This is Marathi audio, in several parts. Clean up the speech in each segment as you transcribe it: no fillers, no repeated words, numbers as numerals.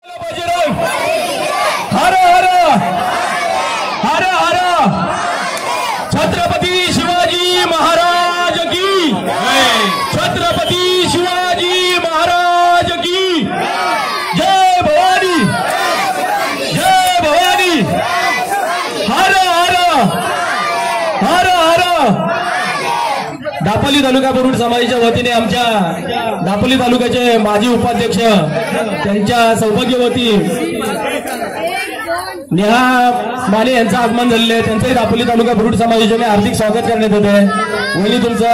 हर हर हर हर छत्रपती शिवाजी महाराज की, छत्रपती शिवाजी महाराज की जय भवानी, जय भवानी। हर हर हर हर। दापोली तालुका बुरुड समाजाच्या वतीने आमच्या दापोली तालुक्याचे माजी उपाध्यक्ष त्यांच्या सौभाग्यवती नेहा माने यांचं आगमन झालेलं आहे। त्यांचंही दापोली तालुका बुरुड समाजाने हार्दिक स्वागत करण्यात येत आहे। वहिनी तुमचं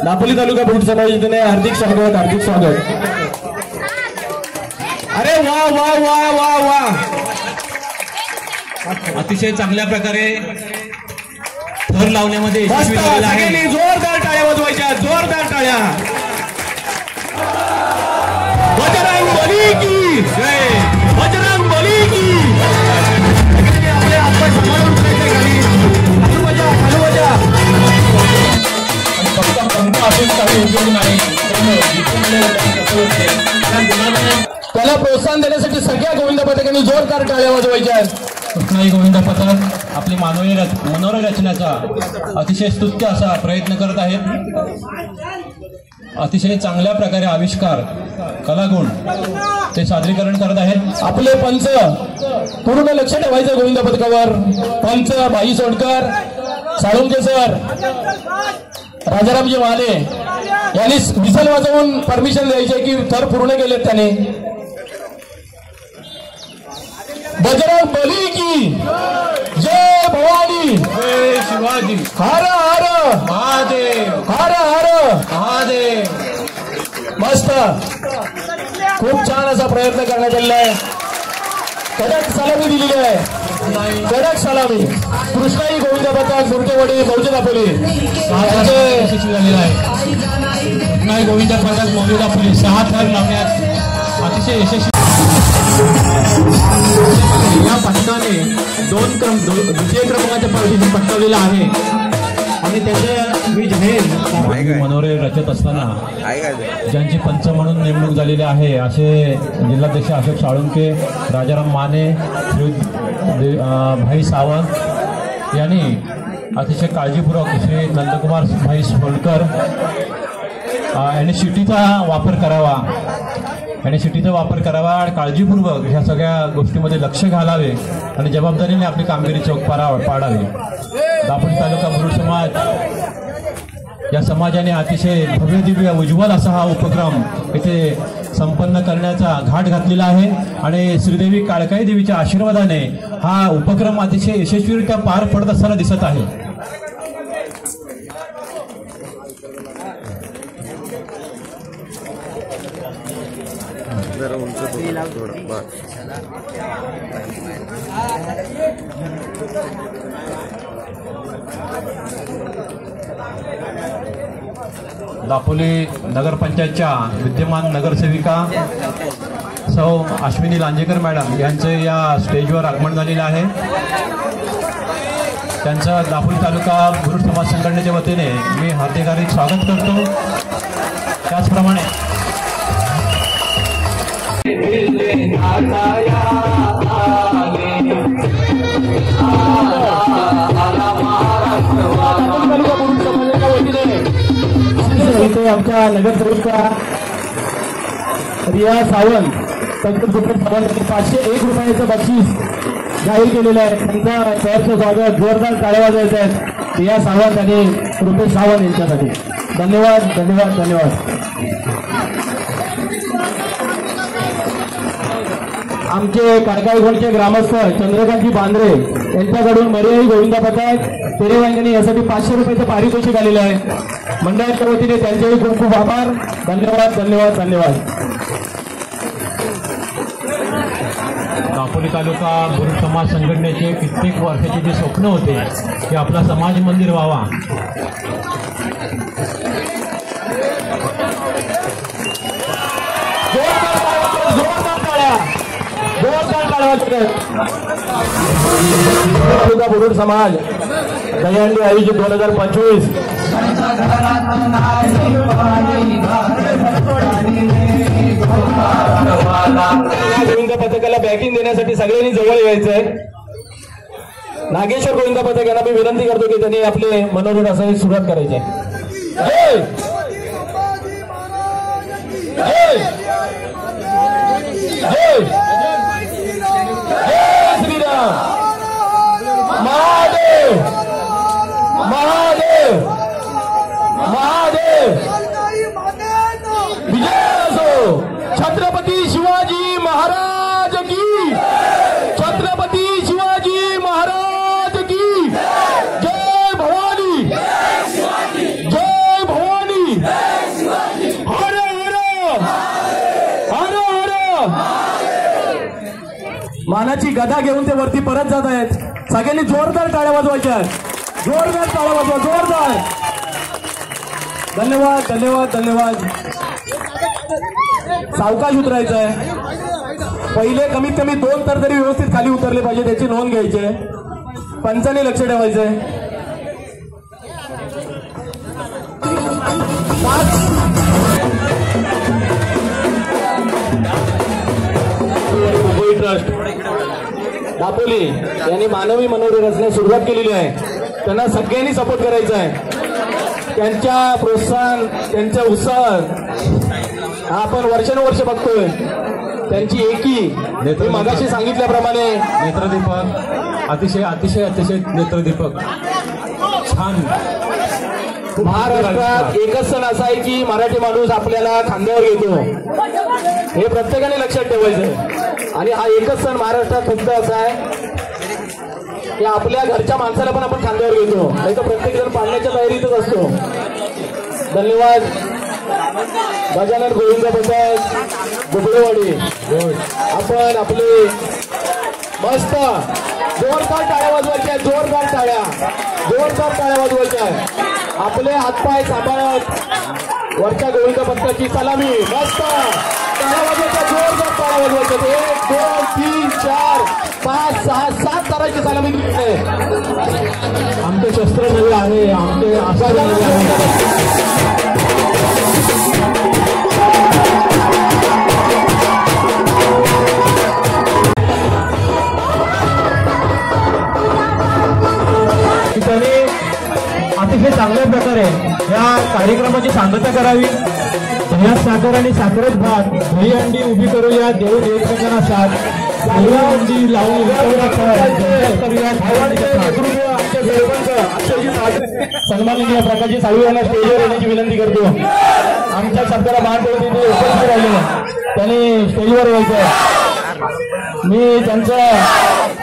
दापोली तालुका बुरुड समाजाने हार्दिक स्वागत, हार्दिक स्वागत। अरे वा वा वा वा वा, अतिशय चांगल्या प्रकारे थर लावण्यामध्ये यशस्वी झालेला आहे। जोरदार टाळ्या वाजवायच्या, जोरदार टाळ्या। बजरंग बली की जय, बजरंग बली की। आपले आपण समारोह करायचे खाली, चालू बजा, चालू बजा। फक्त पंख असून काही उपयोग नाही, त्याला प्रोत्साहन देण्यासाठी सगळ्या गोविंद पथकांनी जोरदार टाळ्या वाजवायच्या। कृष्णाई गोविंद पथक आपली मानवी मनोरम रचण्याचा अतिशय स्तुत्य असा प्रयत्न करत आहेत। अतिशय चांगल्या प्रकारे आविष्कार कलागुण ते सादरीकरण करत आहेत। आपले पंच पूर्ण लक्ष ठेवायचं गोविंद पथकावर। पंच भाई सोडकर, साळुंके सर, राजारामजी माने यांनी विसल वाजवून परमिशन द्यायचे की थर पूर्ण केलेत त्याने। बजरंग बली की जय भवानी, जय शिवाजी, हर हर महादेव, हर हर महादेव। मस्त, खूप छान असा प्रयत्न करण्यात आलेला आहे। कडक सलामी दिलेली आहे, कडक सलामी। कृष्णाई गोविंद पथक सुरतेवाडी बहुजन दापोली यशस्वी झालेला आहे। कृष्णाई गोविंद पथक बहुजन दापोली 6 थर लावण्यात अतिशय यशस्वी। या पथकाने द्वितीय क्रमांकाच्या पाठीशी पटकावलेला आहे आणि त्याचे मी जाहीर मनोरे रचत असताना ज्यांची पंच म्हणून नेमणूक झालेली आहे असे जिल्हाध्यक्ष अशोक साळुंके, राजाराम माने, भाई सावंत यांनी अतिशय काळजीपूर्वक श्री नंदकुमार भाई सोडकर यांनी शिटीचा वापर करावा आणि शिटीचा वापर करावा आणि काळजीपूर्वक ह्या सगळ्या गोष्टीमध्ये लक्ष घालावे आणि जबाबदारीने आपली कामगिरी चोख पाडावी। दापोली तालुका बुरुड समाज या समाजाने अतिशय भव्य दिव्य उज्ज्वल असा हा उपक्रम इथे संपन्न करण्याचा घाट घातलेला आहे आणि श्रीदेवी काळकाई देवीच्या आशीर्वादाने हा उपक्रम अतिशय यशस्वीरित्या पार पडत असताना दिसत आहे। दापोली नगरपंचायतच्या विद्यमान नगरसेविका सौ अश्विनी लांजेकर मॅडम यांचे या स्टेजवर आगमन झालेलं आहे। त्यांचं दापोली तालुका बुरुड समाज संघटनेच्या वतीने मी हार्दिक स्वागत करतो। त्याचप्रमाणे आमच्या नगरसेविका रिया सावंत, पंकज सावंत 501 रुपयाचं बक्षीस जाहीर केलेलं आहे। त्यांचं सहर्ष स्वागत, जोरदार टाळ्या वाजवायच्या आहेत रिया सावंत आणि रुपेश सावंत यांच्यासाठी। धन्यवाद, धन्यवाद, धन्यवाद। आमचे कडकाईगोडचे ग्रामस्थ चंद्रकांतजी बांद्रे यांच्याकडून मर्याई गोविंद पथक पेरेवांगणी यासाठी 500 रुपयाचं पारितोषिक आलेलं आहे। मंडळाच्या वतीने त्यांचेही खूप खूप आभार, धन्यवाद, धन्यवाद, धन्यवाद। दापोली तालुका बुरुड समाज संघटनेचे कित्येक वर्षाचे जे स्वप्न होते की आपला समाज मंदिर व्हावा, तालुका बुरुड समाज दहीहंडी आयोजित 2025 गोविंद पथकाला बॅटिंग देण्यासाठी सगळ्यांनी जवळ यायचंय. नागेश्वर गोविंद पथक यांना मी विनंती करतो की त्यांनी आपले मनोरंजन असं सुरुवात करायची आहे. जय जय जय जय श्रीराम महादेव महादेव महादेव विजय असो. छत्रपती शिवाजी महाराज की छत्रपती शिवाजी महाराज की जय भवानी जय भवानी. हर हर हर हर. मानाची गदा घेऊन ते वरती परत जात आहेत. सगळ्यांनी जोरदार टाळ्या वाजवायच्या. जोरदार टाळ्या वाजवा जोरदार. धन्यवाद धन्यवाद धन्यवाद. सावकाश उतरायचं आहे. पहिले कमीत कमी 2 तर तरी व्यवस्थित खाली उतरले पाहिजे त्याची नोंद घ्यायची आहे. पंचाने लक्ष ठेवायचंय. ट्रस्ट दापोली यांनी मानवी मनोरंजनास सुरुवात केलेली आहे. त्यांना सगळ्यांनी सपोर्ट करायचा आहे. त्यांच्या प्रोत्साहन त्यांचा उत्साह आपण वर्षानुवर्ष बघतोय. त्यांची एकी मी मगाशी सांगितल्याप्रमाणे नेत्रदीपक अतिशय अतिशय अतिशय नेत्रदीपक छान. महाराष्ट्रात एकच सण असा आहे की मराठी माणूस आपल्याला खांद्यावर घेतो. हे प्रत्येकाने लक्षात ठेवायचं. आणि हा एकच सण महाराष्ट्रात फक्त असा आहे की आपल्या घरच्या माणसाला पण आपण खांद्यावर घेतो. नाही तर प्रत्येक जण पाळण्याच्या तयारीतच असतो. धन्यवाद. गजानन गोविंद पथक गुबळेवाडी आपण आपले मस्त जोरदार टाळ्या वाजवायच्या. जोरदार टाळ्या जोरदार टाळ्या वाजवायच्या. आपले हातपाय सांभाळत वरच्या गोविंद पथकाची सलामी मस्त टाळ्या वाजवायच्या. जोरदार टाळ्या वाजवायच्या. 1 2 3 4 5 6 7 ताराची सलामी दिली. आमचे शस्त्र नवे आहे. आमचे आसाद नवे आहे. अतिशय चांगल्या प्रकारे या कार्यक्रमाची सांगता करावी. दह्यात साखर आणि साखरेत भात दही अंडी उभी करूया. देव एकमेकांना साथ दही अंडी लावून सन्माननीय प्रकाशजी साळवी यांना स्टेजवर येण्याची विनंती करतो. आमच्या शब्दाला मान ठेवून तिथे उपस्थित राहिले त्यांनी स्टेजवर यायचं. मी त्यांचं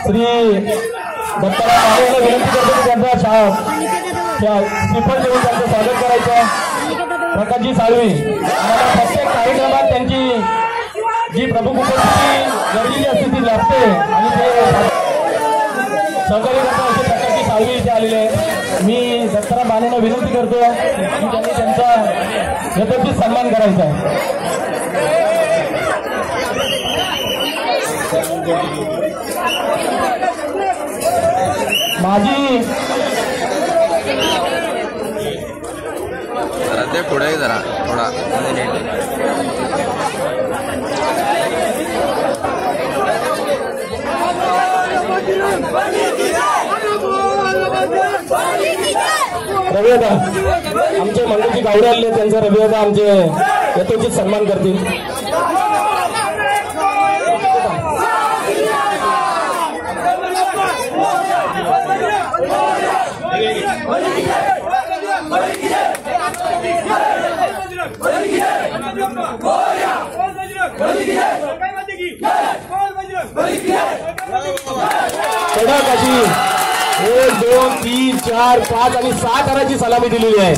श्री दत्ताराम यांना विनंती करतो की त्यांचा श्रीफळ देऊन त्यांचं स्वागत करायचं. प्रकाशजी साळवी आम्हाला प्रत्येक कार्यक्रमात त्यांची जी प्रमुख उपस्थिती गरजेची असते ती लागते आणि ते सहकार्य करतो. असे प्रकाशजी साळवी इथे आलेले आहे. मी दत्ताराम बाणेंना विनंती करतो की त्यांनी त्यांचा यथोचित सन्मान करायचा आहे. माझी ते पुढे जरा थोडा रविदा आमचे मंडळी गावडे आले त्यांचा रविदा आमचे यथोचित सन्मान करतील. कशी 1 2 3 4 5 आणि 6 ताराची सलामी दिलेली आहे.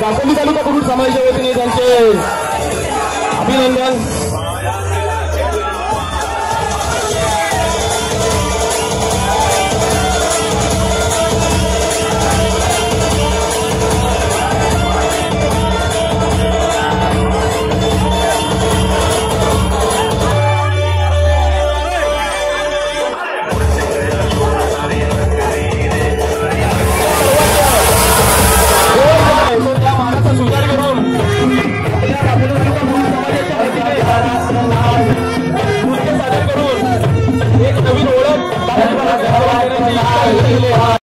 दापोली तालुका कुटुंब समाजाच्या वतीने त्यांचे अभिनंदन. आपण